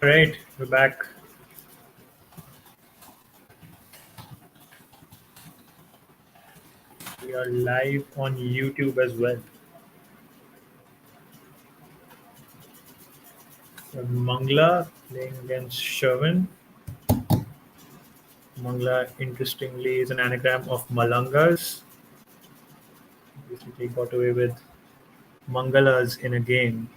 All right, we're back. We are live on YouTube as well. Mangla playing against Sherwin. Mangla, interestingly, is an anagram of Malangas. Basically, got away with Mangalas in a game.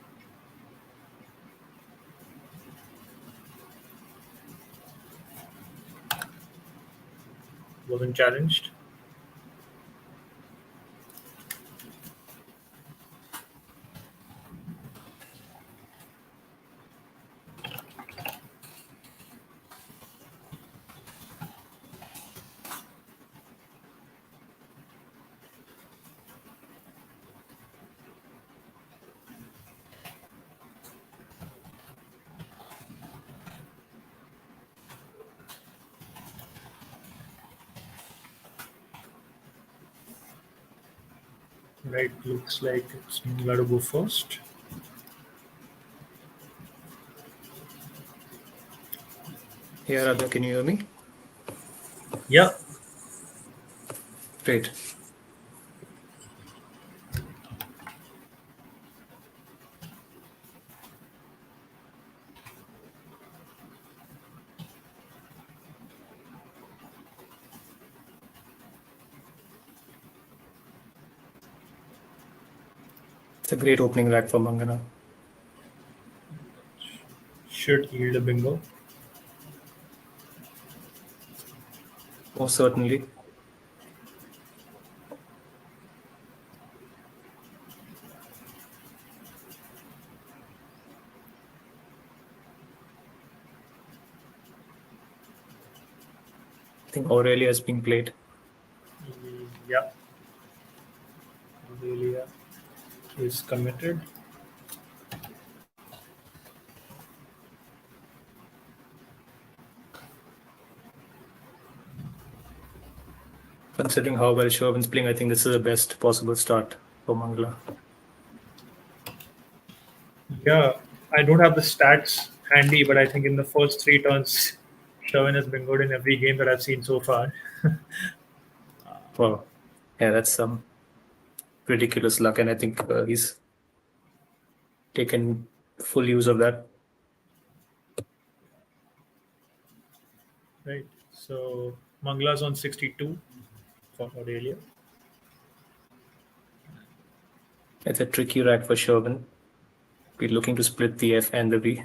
Wasn't challenged. Right, looks like it's Mangla to go first. Yeah, Radha, can you hear me? Yeah. Great. It's a great opening rack for Mangana. Should yield a bingo. Most certainly. I think Aurelia is being played. Yeah. Aurelia is committed. Considering how well Sherwin's playing, I think this is the best possible start for Mangala. Yeah, I don't have the stats handy, but I think in the first three turns, Sherwin has been good in every game that I've seen so far. Wow. Yeah, that's some ridiculous luck, and I think he's taken full use of that. Right. So Mangla's on 62 for Aurelia. It's a tricky rack for Sherwin. We're looking to split the F and the V.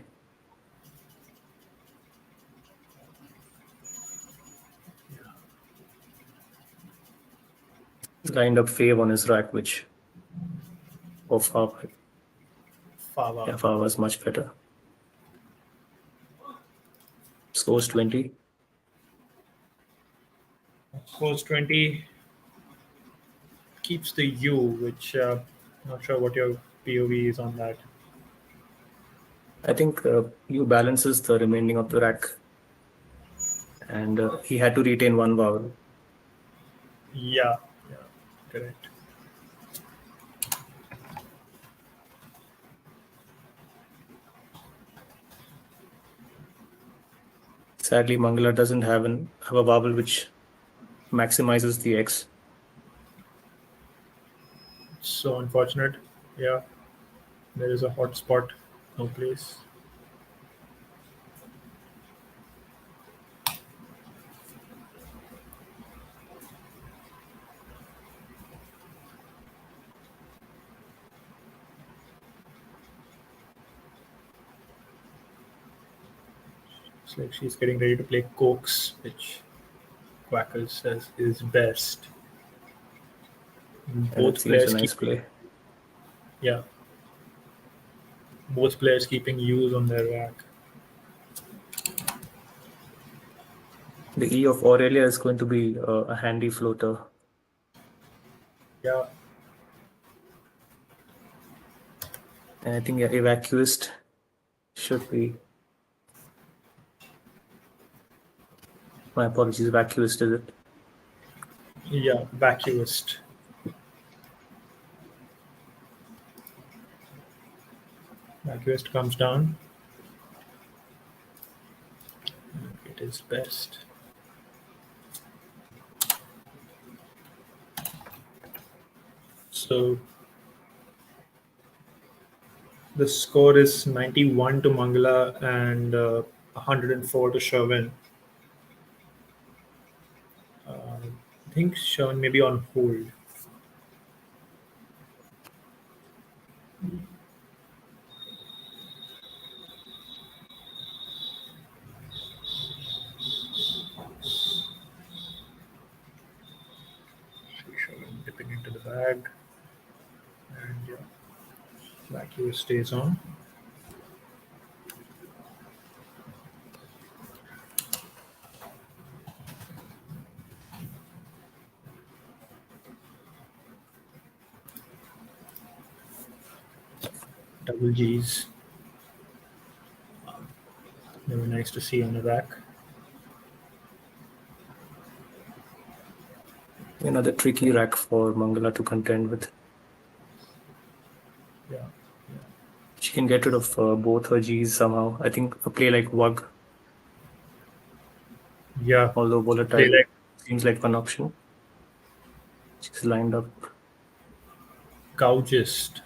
Lined up Fave on his rack, which Fava. Yeah, Fava was much better. Scores 20. Scores 20. Keeps the U, which not sure what your POV is on that. I think U balances the remaining of the rack, and he had to retain one vowel. Yeah, correct. Sadly, Mangala doesn't have a vowel which maximizes the X. So unfortunate. Yeah, there is a hot spot. No place. It's like she's getting ready to play Cokes, which Quackle says is best. And it Both seems a players nice keep play. yeah. Both players keeping U's on their rack. The E of Aurelia is going to be a handy floater. Yeah. And I think evacuist should be. My apologies, vacuist is it? Yeah, vacuist. Vacuist comes down. is best. So the score is 91 to Mangala and 104 to Sherwin. I think Sherwin may be on hold. Sherwin dipping into the bag. And yeah, vacuum stays on. Double G's. They were nice to see on the rack. Another tricky rack for Mangala to contend with. Yeah. She can get rid of both her G's somehow. I think a play like Wug, Yeah. although volatile, seems like one option. She's lined up. Gougist.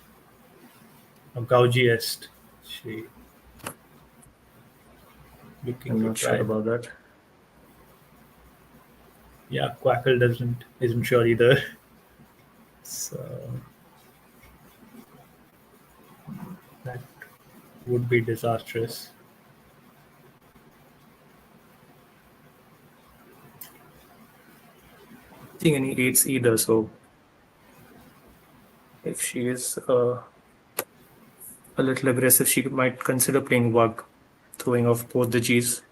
Or gougiest. She looking I'm to not try. sure about that. Yeah, Quackle isn't sure either. So that would be disastrous. Seeing any eights either, so if she is a little aggressive, she might consider playing Wug, throwing off both the G's.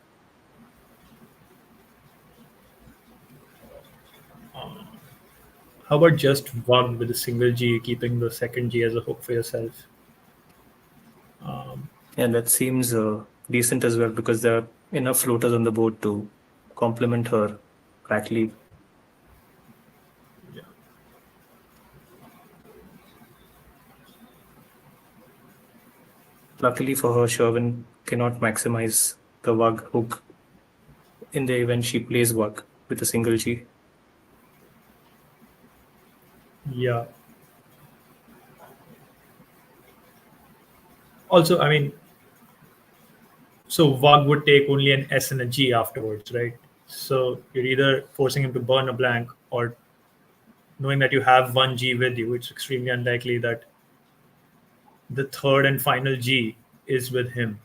How about just one with a single G, keeping the second G as a hook for yourself? And that seems decent as well because there are enough floaters on the board to complement her rack lead. Yeah. Luckily for her, Sherwin cannot maximize the Wug hook in the event she plays Wug with a single G. Yeah. Also, I mean, so Vag would take only an S and a G afterwards, right? So you're either forcing him to burn a blank or knowing that you have one G with you, it's extremely unlikely that the third and final G is with him.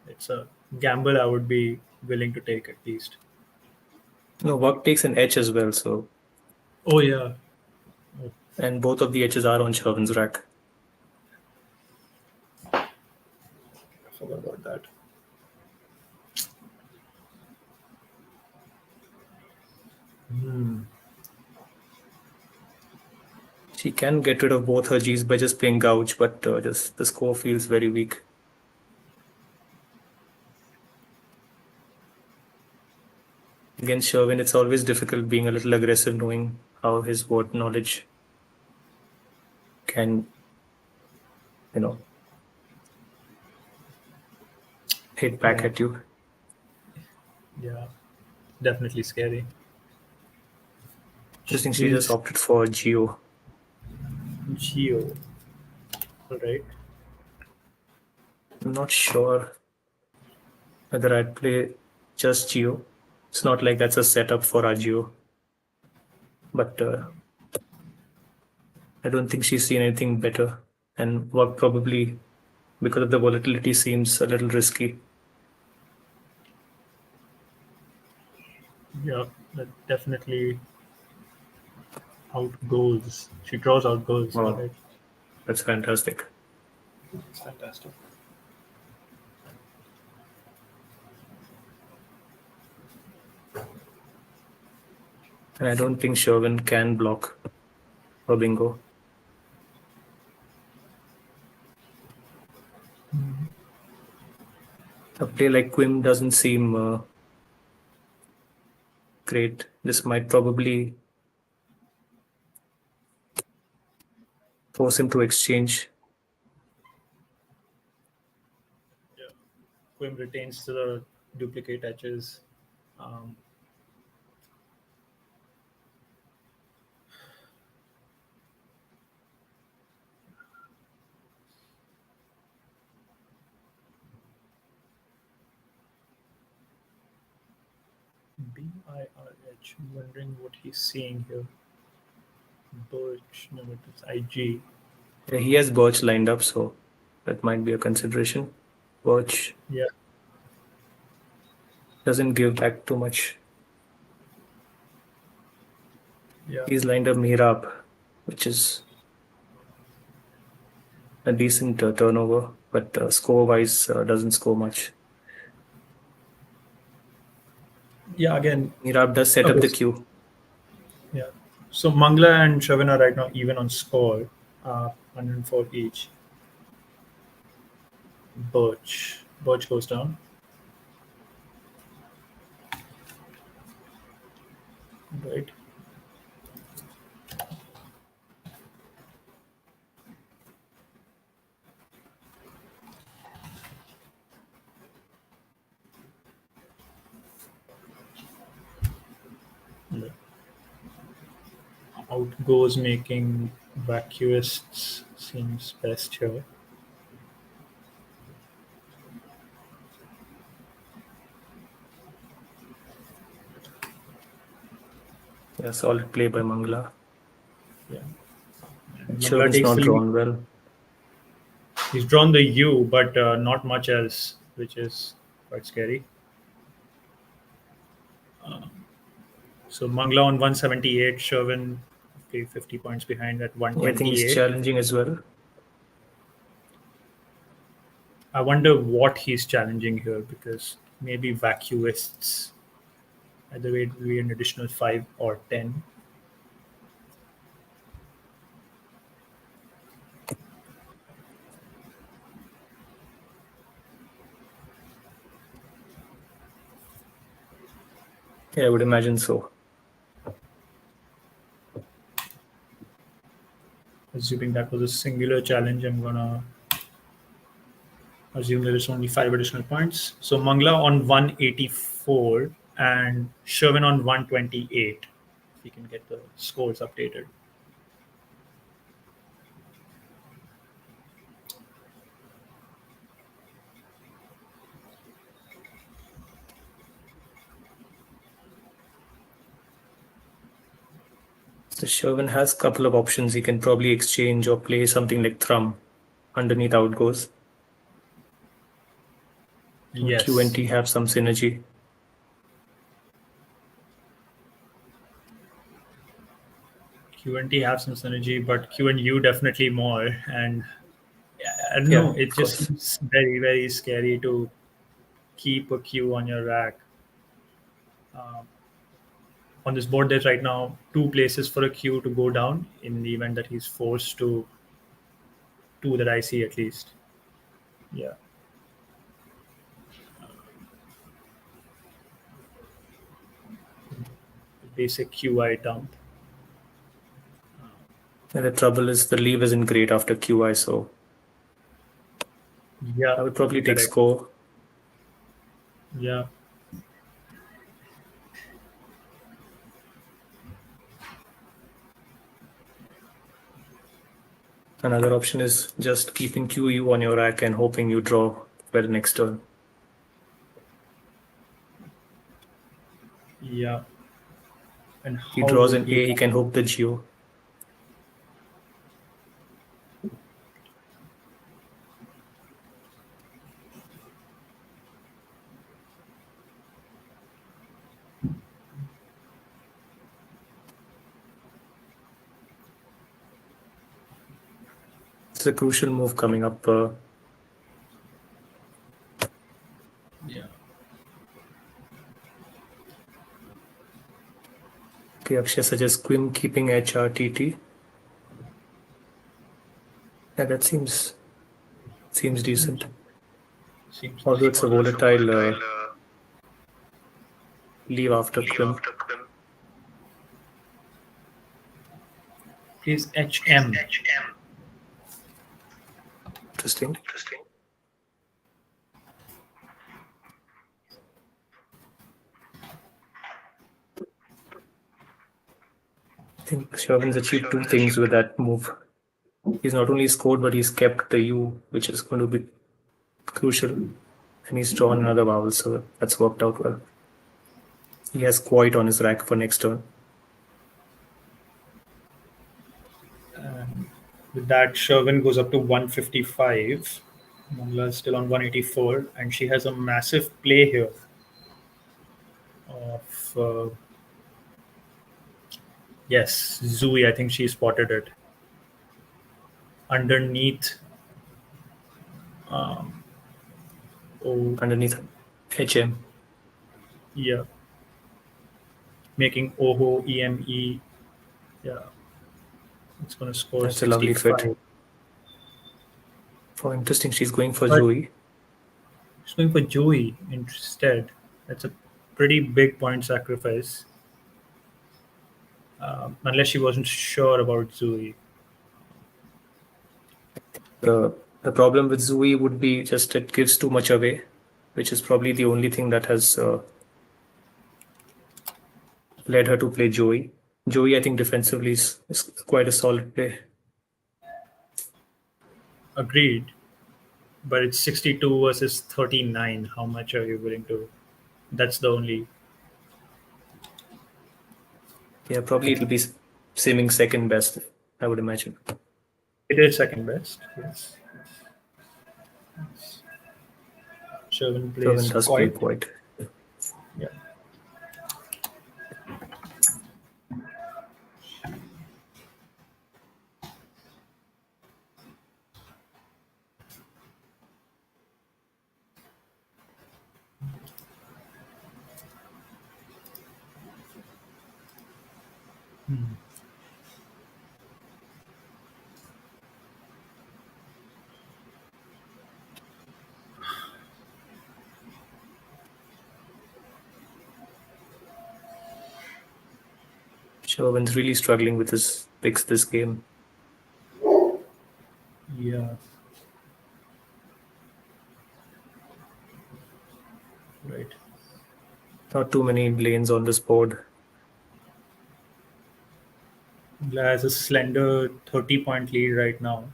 It's a gamble I would be willing to take at least. No, Wug takes an H as well, so. Oh, yeah. And both of the H's are on Sherwin's rack. I forgot about that. She can get rid of both her G's by just playing gouge, but just the score feels very weak. Against Sherwin, it's always difficult being a little aggressive, knowing how his board knowledge can, hit back Yeah. at you. Yeah. Definitely scary. Interesting, she just opted for Geo. Geo. All right. I'm not sure whether I'd play just Geo. It's not like that's a setup for our Geo. But I don't think she's seen anything better. And what probably, because of the volatility, seems a little risky. Yeah, that definitely outgoes. She draws outgoes. Wow. Right? That's fantastic. It's fantastic. And I don't think Sherwin can block her bingo. A play like Quim doesn't seem great. This might probably force him to exchange. Yeah. Quim retains to the duplicate edges. Um, BIRH. I'm wondering what he's seeing here. Birch. No, it's IG. Yeah, he has birch lined up, so that might be a consideration. Birch Yeah. doesn't give back too much. Yeah. He's lined up Mirab, which is a decent turnover, but score-wise doesn't score much. Yeah. Again. Mirab does set up Okay. the queue. Yeah. So Mangla and Shravan are right now even on score, 104 each. Birch. Birch goes down. Right. Right. Out goes making vacuists seems best here. Yeah, solid play by Mangla. Yeah. And Mangla Shervin's takes not the lead. drawn well. He's drawn the U, but not much else, which is quite scary. So Mangla on 178, Sherwin 50 points behind at Yeah, I think he's 128. challenging as well. I wonder what he's challenging here because maybe vacuists. Either way, it will be an additional 5 or 10. Yeah, I would imagine so. Assuming that was a singular challenge, I'm gonna assume there is only 5 additional points. So Mangla on 184 and Sherwin on 128. If we can get the scores updated. So Sherwin has a couple of options. He can probably exchange or play something like Thrum underneath outgoes. And Q and Yes. T have some synergy. Q and T have some synergy, but Q and U definitely more. And I don't Yeah, know, it of just course. seems very, very scary to keep a Q on your rack. Um, on this board, there's right now 2 places for a Q to go down in the event that he's forced to 2 that I see at least. Yeah. Basic QI dump. And the trouble is the leave isn't great after QI, so Yeah, I would probably take correct. score. Yeah. Another option is just keeping QU on your rack and hoping you draw well next turn. Yeah. And He how draws will an he? A, he can hope the Geo. It's a crucial move coming up. Yeah. Okay, Akshay suggests Quim keeping HRTT. Yeah, that seems decent. Seems Although decent. it's a volatile leave after Quim. Plays HM. Interesting. think Shervin's achieved two things with that move. He's not only scored, but he's kept the U, which is going to be crucial. And he's drawn another vowel, so that's worked out well. He has quite on his rack for next turn. With that, Sherwin goes up to 155. Mangla is still on 184, and she has a massive play here of yes, Zooey. I think she spotted it underneath. Oh, Underneath HM. yeah, making Oho EME. Yeah, it's going to score That's a lovely 65. fit. Oh, interesting. She's going for But Zoe. she's going for Joey instead. That's a pretty big point sacrifice. Unless she wasn't sure about Zooey. The problem with Zoe would be just it gives too much away, which is probably the only thing that has led her to play Joey. Joey, I think defensively is quite a solid play. Agreed. But it's 62 versus 39. How much are you willing to? That's the only. Yeah, probably it'll be seeming second best, I would imagine. It is second best. Yes. Sherwin Sherwin plays does play quite. quite. Yeah. Sherwin's really struggling with his picks this game. Yeah. Right. Not too many lanes on this board. Mangla has a slender 30-point lead right now.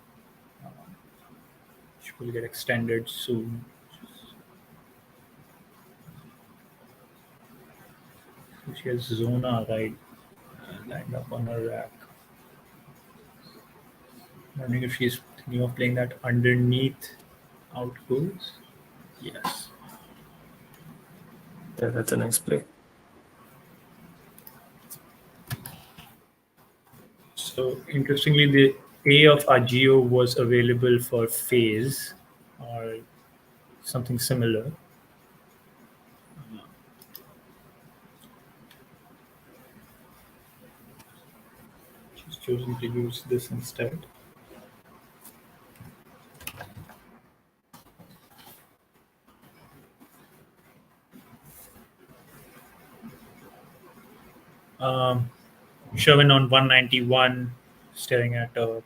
She will get extended soon. She has Zona right lined up on her rack. Wondering if she's thinking of playing that underneath out goes. Yes. Yeah, that's a nice play. So interestingly, the A of Agio was available for phase or something similar. She's chosen to use this instead. Sherwin on 191, staring at a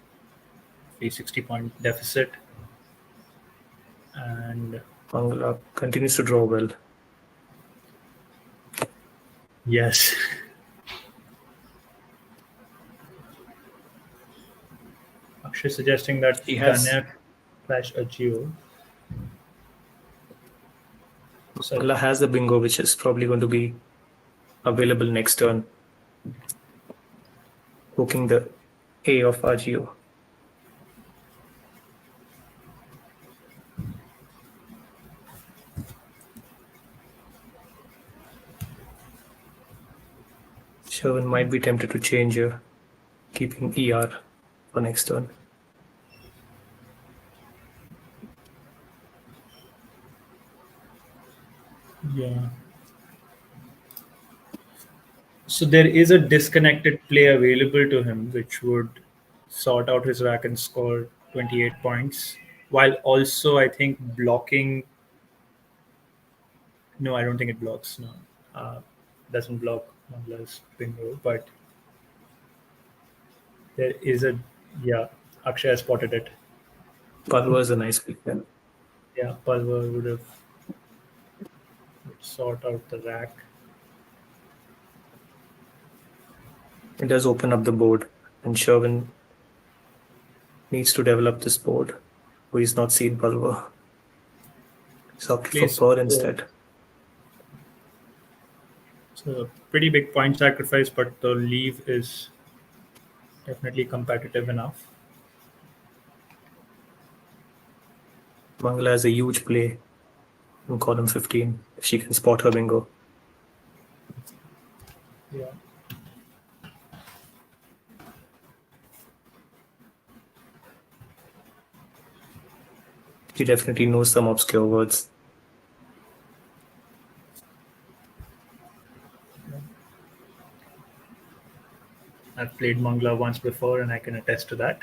60-point deficit. And Mangala continues to draw well. yes. Akshay suggesting that He has- Ganesh slash Agio. So Mangala has the bingo, which is probably going to be available next turn. Hooking the A of Agio. Sherwin might be tempted to change here, keeping ER for next turn. yeah. So there is a disconnected play available to him, which would sort out his rack and score 28 points, while also I think blocking. No, I don't think it blocks. No, doesn't block unless bingo. But there is a Akshay has spotted it. Palwa is a nice pick then. Yeah, Palwa would have sort out the rack. It does open up the board, and Sherwin needs to develop this board, who is not seen Pulver. He's opted for Plays Pearl instead. it's a pretty big point sacrifice, but the leave is definitely competitive enough. Mangala has a huge play in column 15 if she can spot her bingo. Yeah. She definitely knows some obscure words. I've played Mangla once before, and I can attest to that.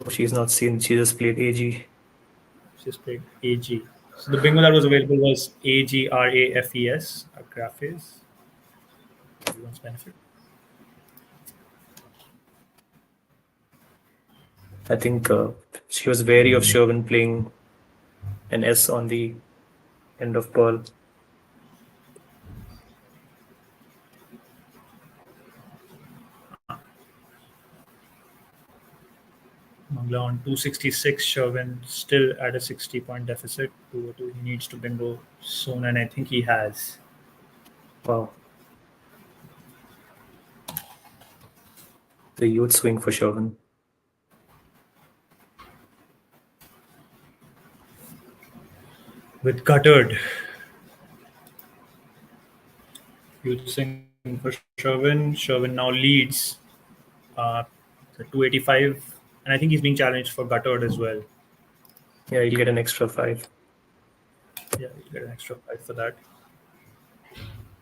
She's not seen, she just played AG. She's played AG. So the bingo that was available was AGRAFES, Graphes. Everyone's benefit. I think she was wary of Sherwin playing an S on the end of Pearl. Mangla on 266, Sherwin still at a 60-point deficit. 202. He needs to bingo soon, and I think he has. Wow. The huge swing for Sherwin. With guttered. Huge swing for Sherwin. Sherwin now leads the 285, and I think he's being challenged for guttered as well. Yeah, he'll get an extra 5. Yeah, he'll get an extra 5 for that.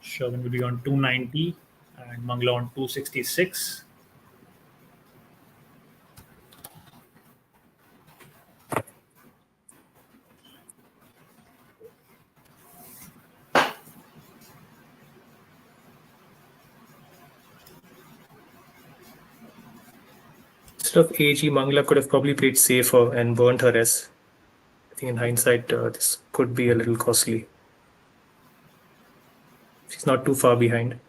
Sherwin will be on 290 and Mangla on 266. Instead of AG, Mangala could have probably played safer and burnt her S. I think in hindsight, this could be a little costly. She's not too far behind.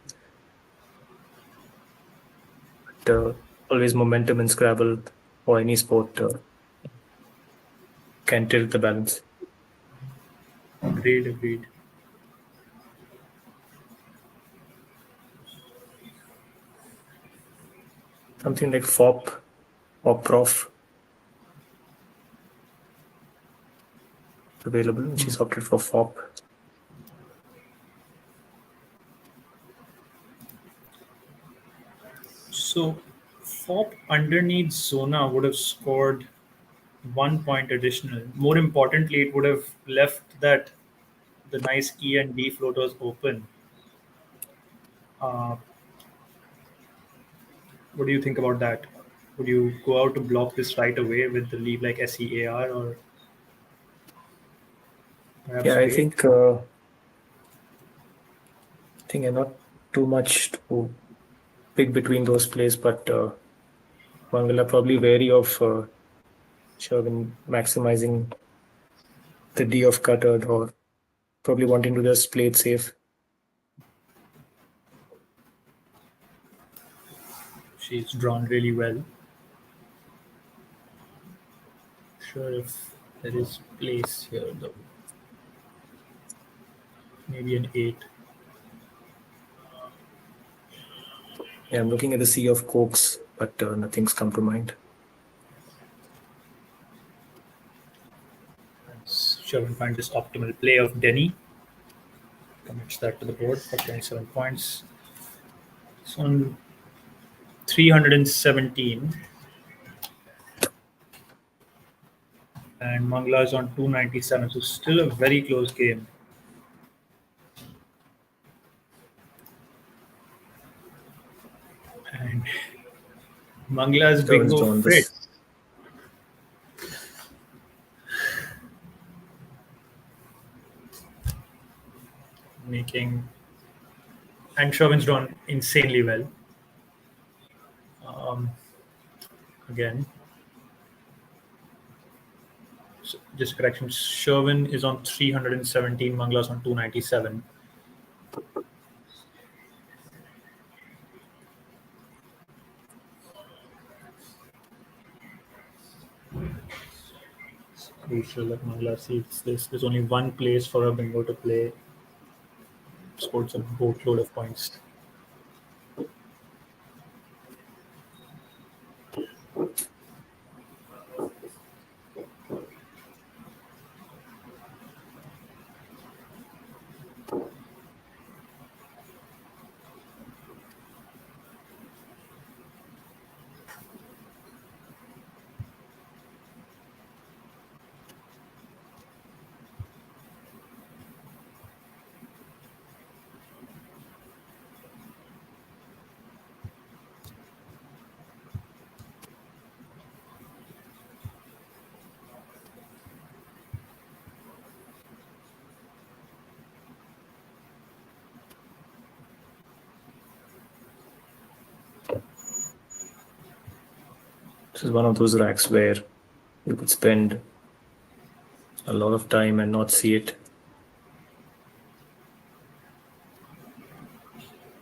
But always momentum in Scrabble or any sport can tilt the balance. Agreed. Something like FOP or PROF available, and she's opted for FOP. So Fop underneath Zona would have scored 1 point additional. More importantly, it would have left that the nice E and D floaters open. Uh, what do you think about that? Would you go out to block this right away with the leave like SEAR or perhaps Yeah, I wait? think I'm not too much to pick between those plays, but Mangala probably wary of Sherwin maximizing the D of Cuttered or probably wanting to just play it safe. She's drawn really well. Sure if there is place here though. Maybe an 8. Yeah, I'm looking at the sea of cokes, but nothing's come to mind. Sherwin finds this optimal play of Denny. Commits that to the board for 27 points. It's on 317. And Mangla is on 297. So still a very close game. And Mangla's Sherwin's bingo drawn Fritz. this. Making. And Sherwin's drawn insanely well. Again. So just correction. Sherwin is on 317. Mangla's on 297. It's crucial that Mangla sees this. There's only one place for a bingo to play. Scored a boatload of points. This is one of those racks where you could spend a lot of time and not see it.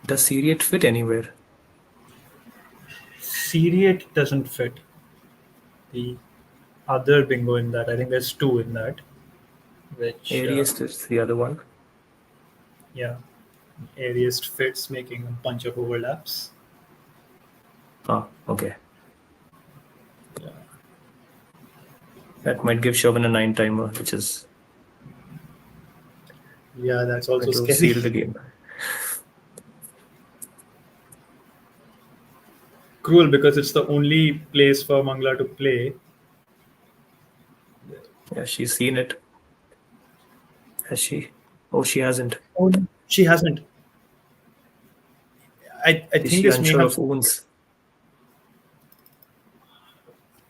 Does C8 fit anywhere? C8 doesn't fit. The other bingo in that, I think there's two in that, which, Aries is the other one. yeah, airiest fits, making a bunch of overlaps. Ah, okay. Yeah. That might give Chauvin a 9 timer, which is Yeah, that's going also to scary. seal the game. Cruel because it's the only place for Mangla to play. Yeah, she's seen it. Has she? Oh, she hasn't. Oh, she hasn't. I Is think she this may unsure have. of wounds?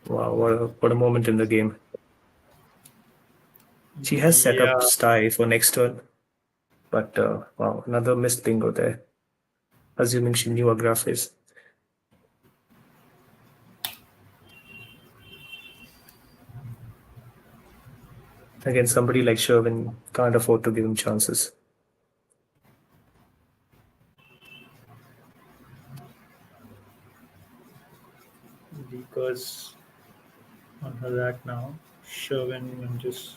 Wow, what a moment in the game. She has set up Yeah, Sty for next turn, but wow, another missed bingo there. Assuming she knew a graph is. Again, somebody like Sherwin can't afford to give him chances. because on her rack now, Sherwin and just.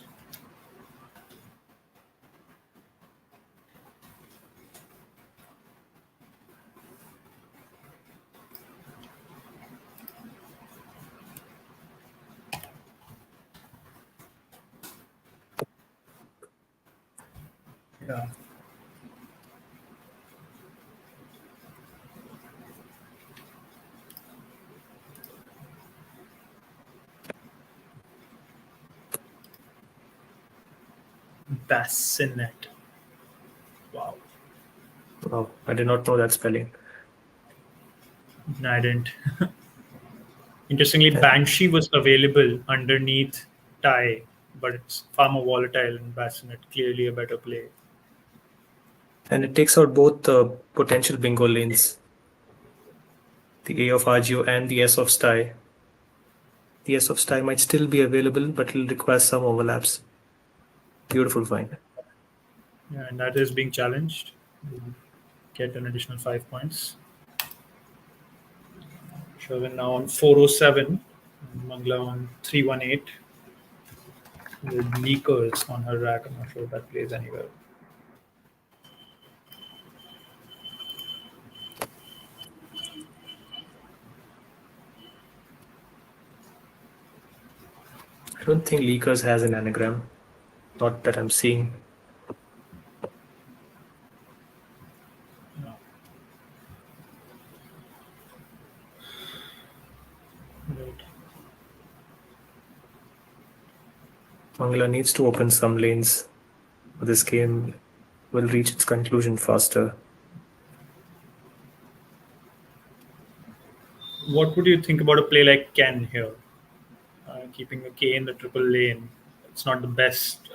Yeah. Bassinet. Wow. Wow, I did not know that spelling. No, I didn't. Interestingly, And, Banshee was available underneath Tie, but it's far more volatile in Bassinet. Clearly a better play. and it takes out both the potential bingo lanes, the A of Agio and the S of Sty. The S of Sty might still be available, but it'll require some overlaps. Beautiful find. Yeah, and that is being challenged. Get an additional 5 points. Sherwin now on 407. Mangla on 318. With leakers on her rack. I'm not sure if that plays anywhere. I don't think Leakers has an anagram. Not that I'm seeing. No. Right. Mangala needs to open some lanes. This game will reach its conclusion faster. What would you think about a play like Ken here? Keeping a K in the triple lane. It's not the best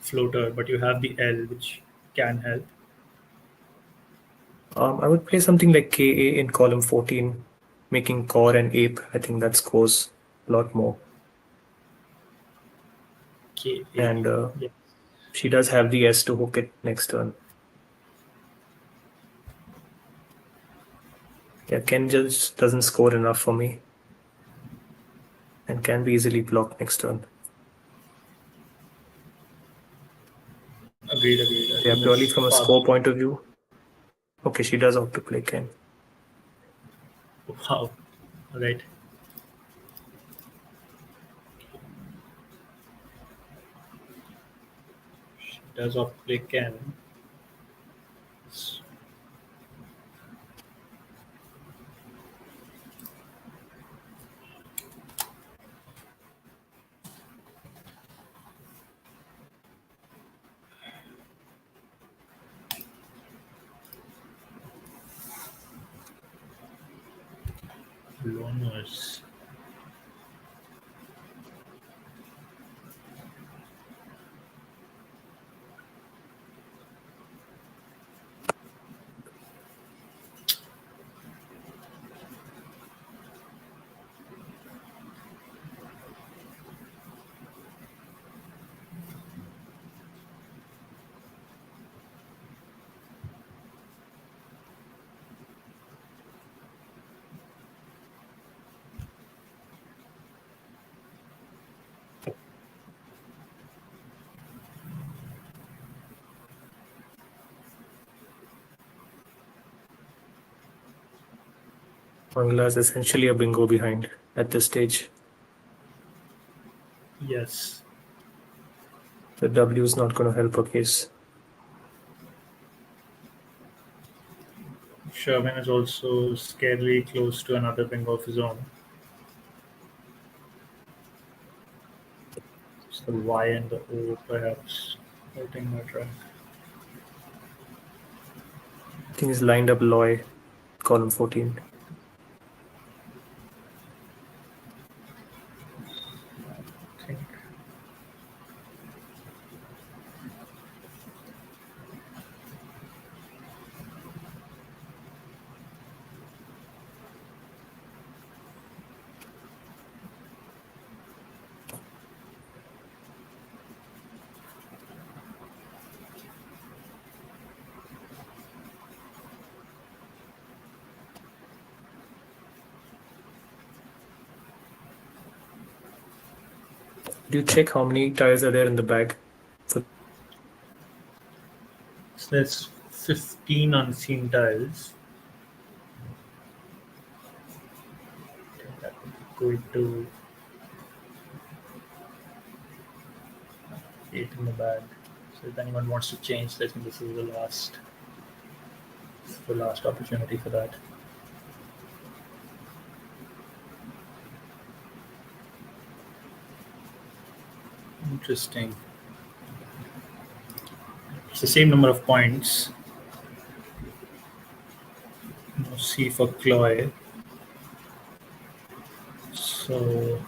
floater, but you have the L, which can help. I would play something like KA in column 14, making core and ape. I think that scores a lot more. K A. And Yeah. she does have the S to hook it next turn. Yeah, Ken just doesn't score enough for me. and can be easily blocked next turn. Agreed, agreed. I Yeah, think purely that's from a far. score point of view. Okay, she does opt to play Ken. Wow. All right. She does off play Ken. Loners. Bangla is essentially a bingo behind at this stage. Yes. The W is not going to help her case. Sherman is also scarily close to another bingo of his own. It's the Y and the O perhaps hurting my track. I think he's lined up Loy, column 14. I think. Do you check how many tiles are there in the bag? So there's 15 unseen tiles. I think that would be good to 8 in the bag. So if anyone wants to change, I think this is the last opportunity for that. Interesting. It's the same number of points. No C for Chloe. So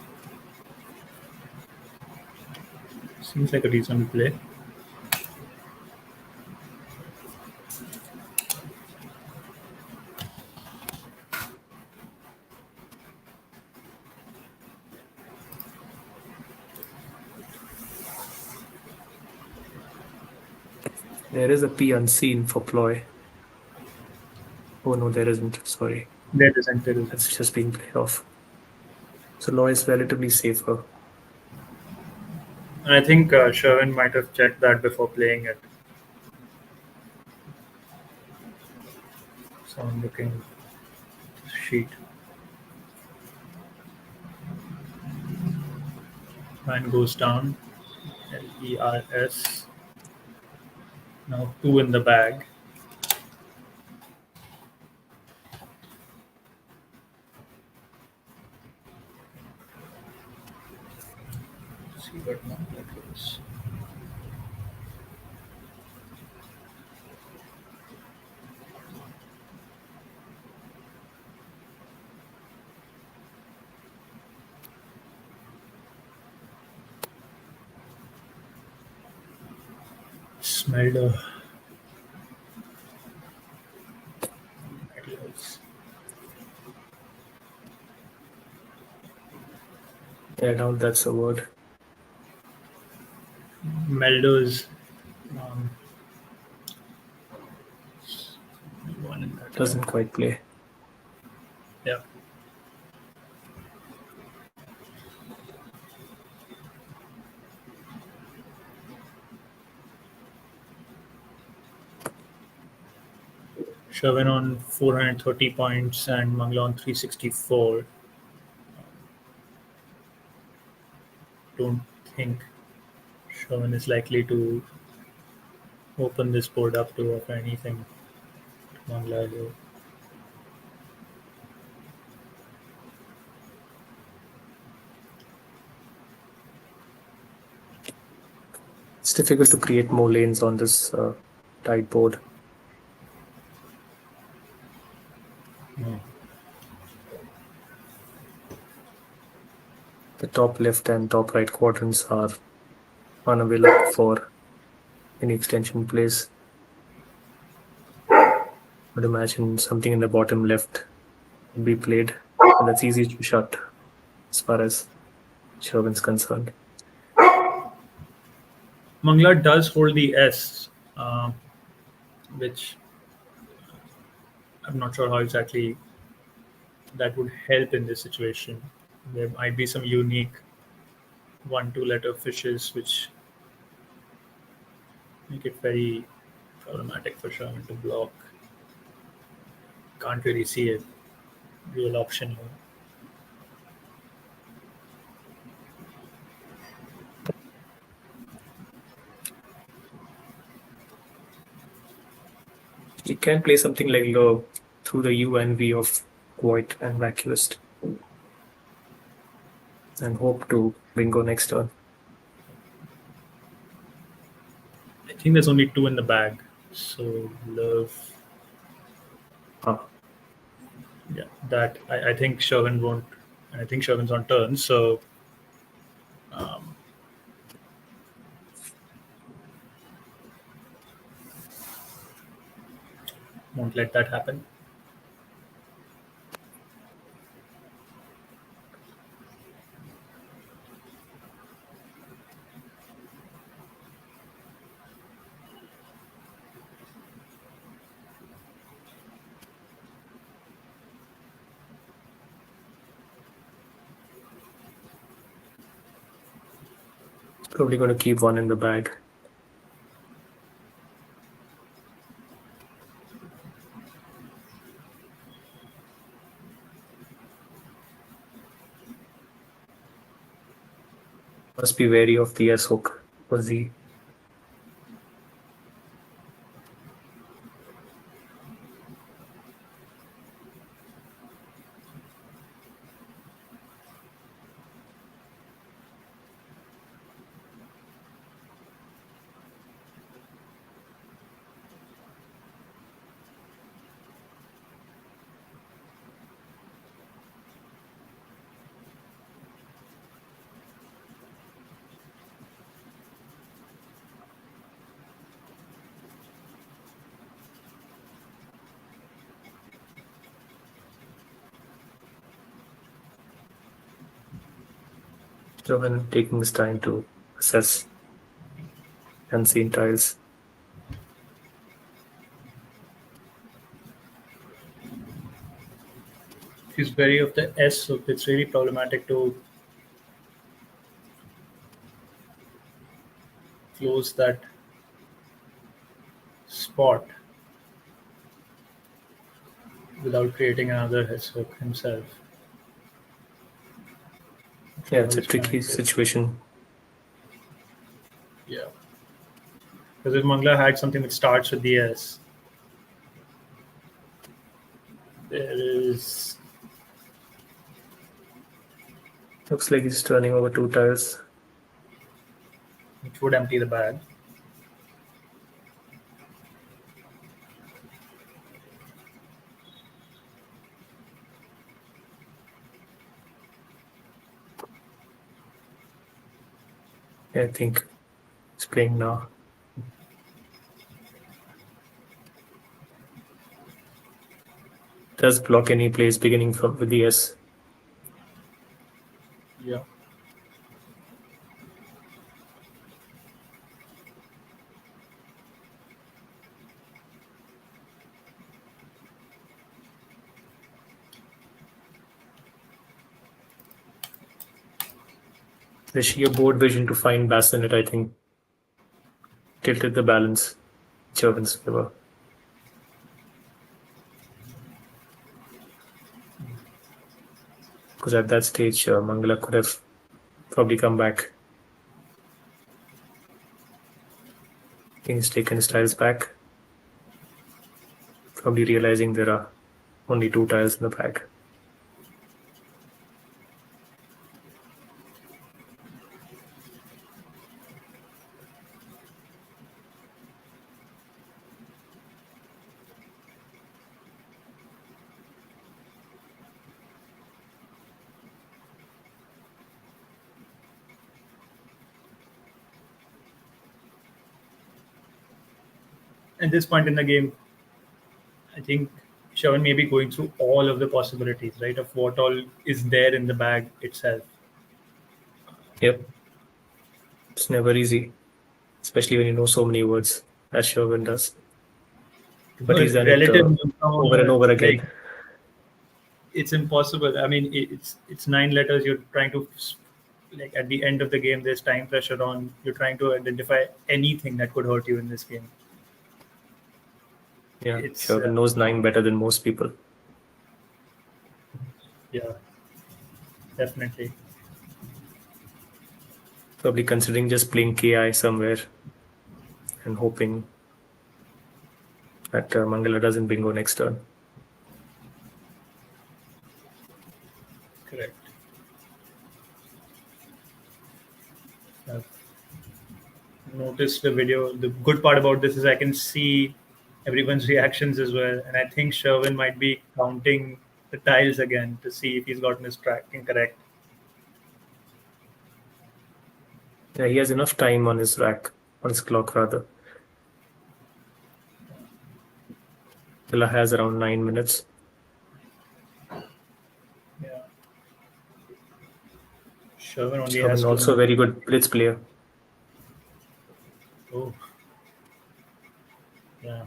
seems like a reasonable play. There is a P unseen for ploy. Oh no, there isn't. Sorry. There isn't. There isn't. That's just being played off. So Loy is relatively safer. And I think Sherwin might have checked that before playing it. So I'm looking at the sheet. Mine goes down. LERS. Now 2 in the bag. Let's see what now that goes. Smelled a Yeah, now that's a word. Meldo's one in that. Doesn't quite play. Yeah. Sherwin on 430 points and Mangla on 364. Don't think Sherwin is likely to open this board up to offer anything to Mangla here. It's difficult to create more lanes on this tight board. The top left and top right quadrants are unavailable for any extension plays. But imagine something in the bottom left would be played, and that's easy to shut as far as Sherwin's concerned. Mangla does hold the S, which I'm not sure how exactly that would help in this situation. There might be some unique 1-2 letter fishes which make it very problematic for Sherman to block. Can't really see a real option here. You can play something like low through the U and V of White and Vacuist and hope to bingo next turn. I think there's only 2 in the bag, so love. Yeah, that I think Sherwin won't. I think Sherwin's on turn, so won't let that happen. Probably going to keep one in the bag. Must be wary of the S hook for Z. Sherwin taking his time to assess unseen tiles. He's wary of the S, so it's really problematic to close that spot without creating another S hook himself. Yeah, it's a tricky situation. Yeah. Because if Mangla had something that starts with the S, there is. Looks like he's turning over 2 tiles. Which would empty the bag. Yeah, I think he's playing now. Does block any plays beginning from with the S. Yeah. The sheer board vision to find bassinet, I think, tilted the balance. Sherwin's favor. because at that stage, Mangala could have probably come back. He's taken his tiles back, probably realizing there are only 2 tiles in the bag. At this point in the game, I think Shawan may be going through all of the possibilities, right, of what all is there in the bag itself. Yep. It's never easy, especially when you know so many words, as Sherwin does. But he's done it Relative over and over again. like it's impossible. I mean, it's 9 letters. You're trying to like at the end of the game. There's time pressure on. You're trying to identify anything that could hurt you in this game. Yeah, It's Sherwin knows 9 better than most people. yeah, definitely. Probably considering just playing KI somewhere and hoping that Mangala doesn't bingo next turn. Correct. I've noticed the video. The good part about this is I can see everyone's reactions as well, and I think Sherwin might be counting the tiles again to see if he's gotten his tracking correct. Yeah, he has enough time on his rack, on his clock rather. Villa has around 9 minutes. Yeah. Sherwin only Sherwin has also a 2 very good blitz player. Oh, yeah.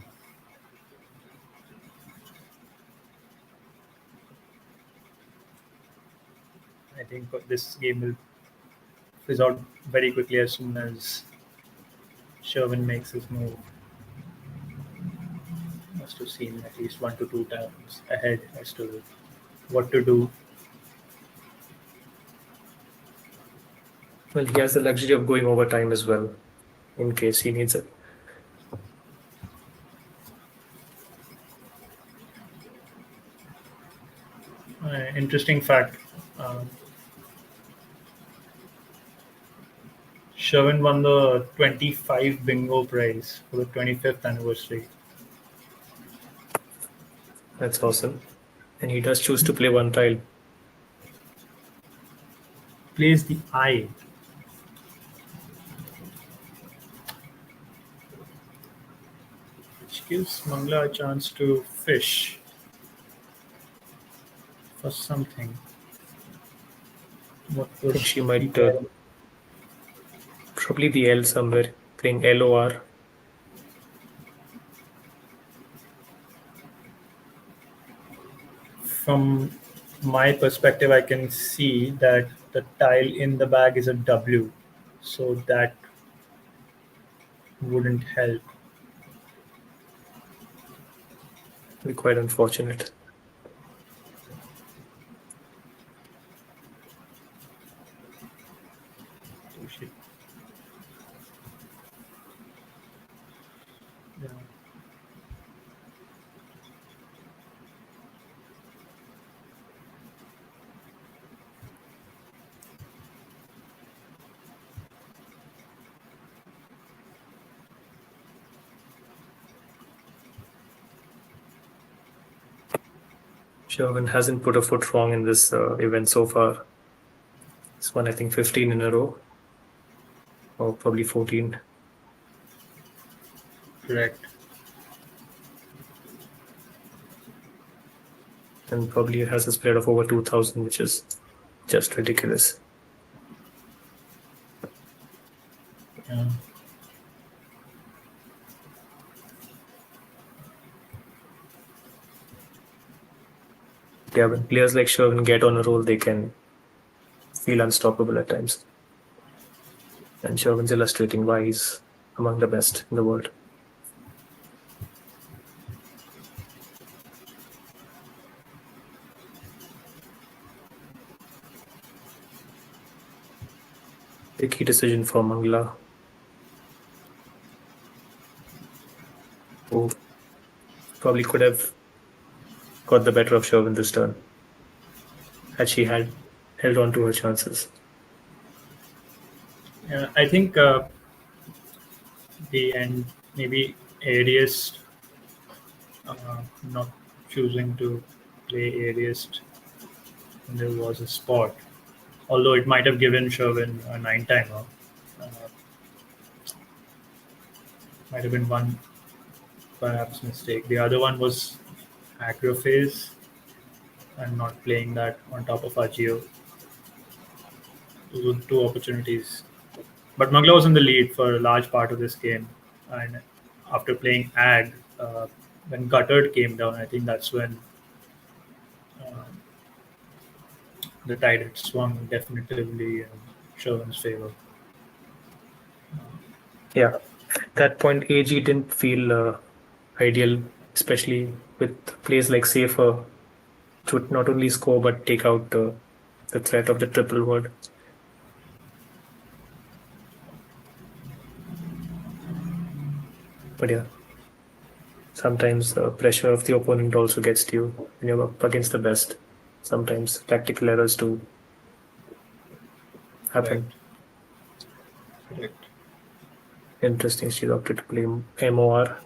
I think this game will fizz out very quickly as soon as Sherwin makes his move. Must have seen at least 1 to 2 times ahead as to what to do. Well, he has the luxury of going over time as well, in case he needs it. Interesting fact. Um, Sherwin won the 25 bingo prize for the 25th anniversary. That's awesome. And he does choose to play 1 tile. Plays the eye. Which gives Mangla a chance to fish for something. What I would think she he might get? probably the L somewhere, playing LOR. From my perspective, I can see that the tile in the bag is a W, so that wouldn't help. Be quite unfortunate. Yeah. Sherwin hasn't put a foot wrong in this event so far. It's won, I think, 15 in a row, or probably 14. Correct. And probably has a spread of over 2,000, which is just ridiculous. Yeah. Yeah, when players like Sherwin get on a roll, they can feel unstoppable at times. And Sherwin's illustrating why he's among the best in the world. A key decision for Mangla, who probably could have got the better of Sherwin this turn had she had held on to her chances. I think the end maybe airiest not choosing to play airiest when there was a spot. Although it might have given Sherwin a nine timer. Uh, might have been one perhaps mistake. The other one was acrophase and not playing that on top of Agio. Those were two opportunities. But Mangla was in the lead for a large part of this game. And after playing Ag, when Guttard came down, I think that's when uh, the tide had swung definitively in Sherwin's favor. Yeah, at that point, AG didn't feel ideal, especially with plays like Safer to not only score but take out the threat of the triple word. But yeah, sometimes the pressure of the opponent also gets to you when you're up against the best. Sometimes tactical errors do Correct. happen. Correct. Interesting, she opted to play MOR.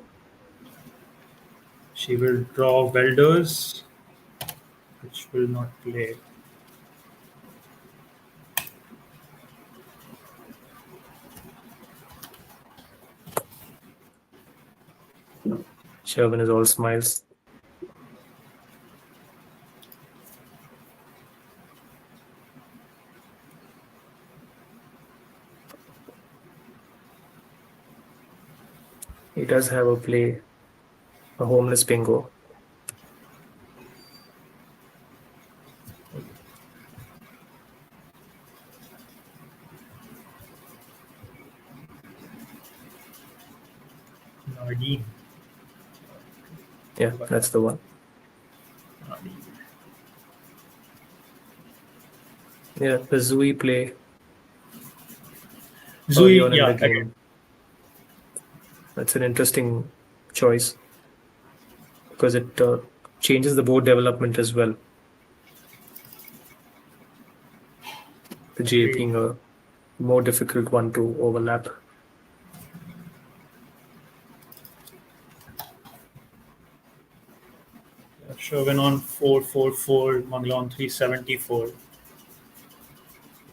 She will draw Welders, which will not play. Sherwin is all smiles. He does have a play, a homeless bingo. Nardine. Yeah, that's the one. Nardine. Yeah, the Zui play early Zui, on in yeah, the again, game. That's an interesting choice because it changes the board development as well. The J agreed. being a more difficult one to overlap. Chauvin on 444, Mangla on 374.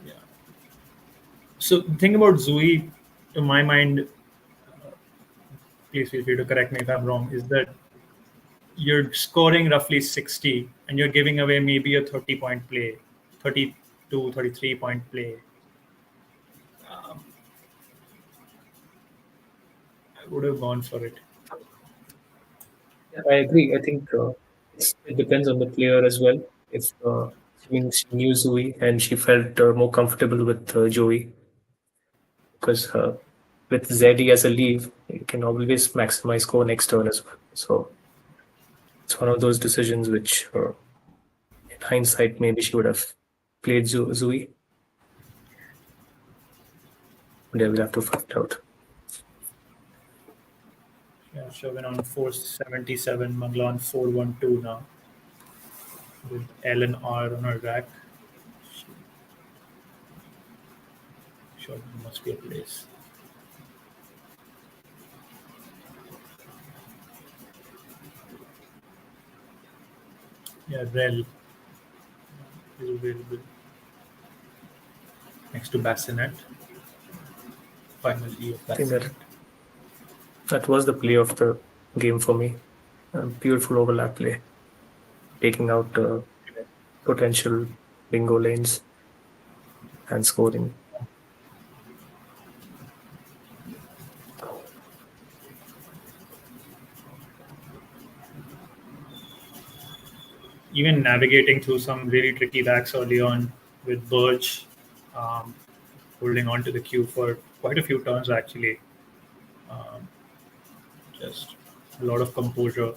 Yeah. So the thing about Zui, to my mind, please feel free to correct me if I'm wrong, is that you're scoring roughly 60 and you're giving away maybe a 30-point play, 32, 33-point play. Um, I would have gone for it. Yeah, I agree. I think it depends on the player as well. If she knew Zui and she felt more comfortable with Joey, because with Zeddy as a leave, you can always maximize score next turn as well. So it's one of those decisions which, in hindsight, maybe she would have played Zui. They will have to find out. Yeah, Chauvin on 477, Mangla on 412 now with L and R on her rack. Sure, there must be a place. Yeah, Rel is available next to Bassinet. Final E of I think Bassinet. that was the play of the game for me. A beautiful overlap play, taking out potential bingo lanes and scoring. Even navigating through some really tricky backs early on with Birch um, holding on to the queue for quite a few turns actually. Um, just a lot of composure.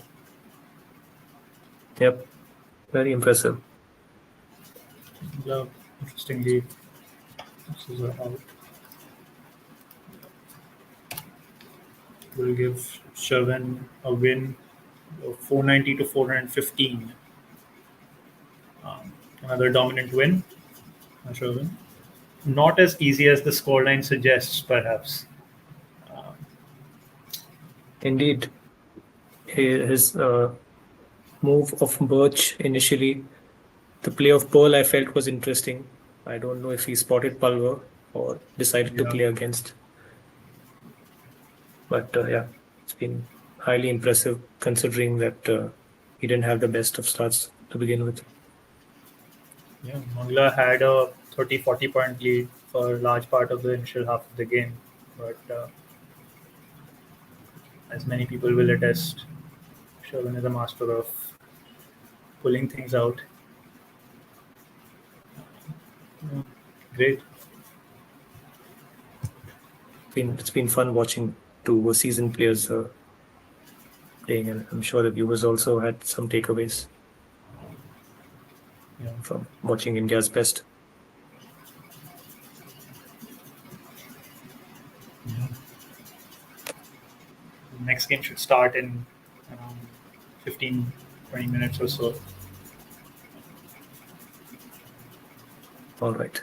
Yep, very impressive. Yeah, interestingly, this is out. will give Sherwin a win of 490 to 415. Another dominant win by Sherwin. Not as easy as the scoreline suggests, perhaps. Indeed, his move of Birch initially, the play of Pearl I felt was interesting. I don't know if he spotted Pulver or decided to Yeah. play against. But yeah, it's been highly impressive considering that he didn't have the best of starts to begin with. Yeah, Mangla had a 30-40 point lead for a large part of the initial half of the game. But as many people will attest, Sherwin is a master of pulling things out. Yeah, great. It's been fun watching two seasoned players playing, and I'm sure the viewers also had some takeaways Yeah. from watching India's best. Next game should start in around 15, 20 minutes or so. All right.